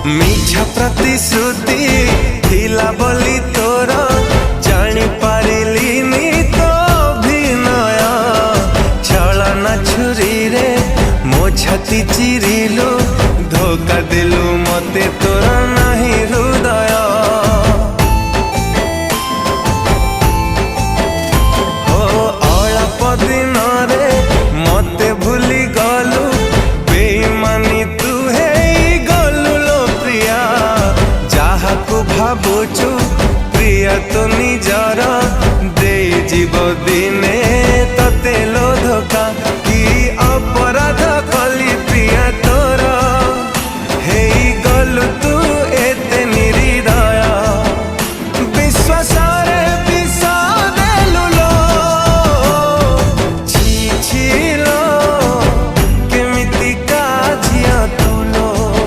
मिछ प्रतिश्रुति थिला बोली तोर जानी पारिलिनी तो अभिनय छलना छुरी रे मो छाती चिरिलु धोखा देलु मते तोर नाही हृदय हो अल्प दिन रे मते भूली गलु बेईमानी तू है गलु लो प्रिया जहा को भावुचु प्रिया तो निज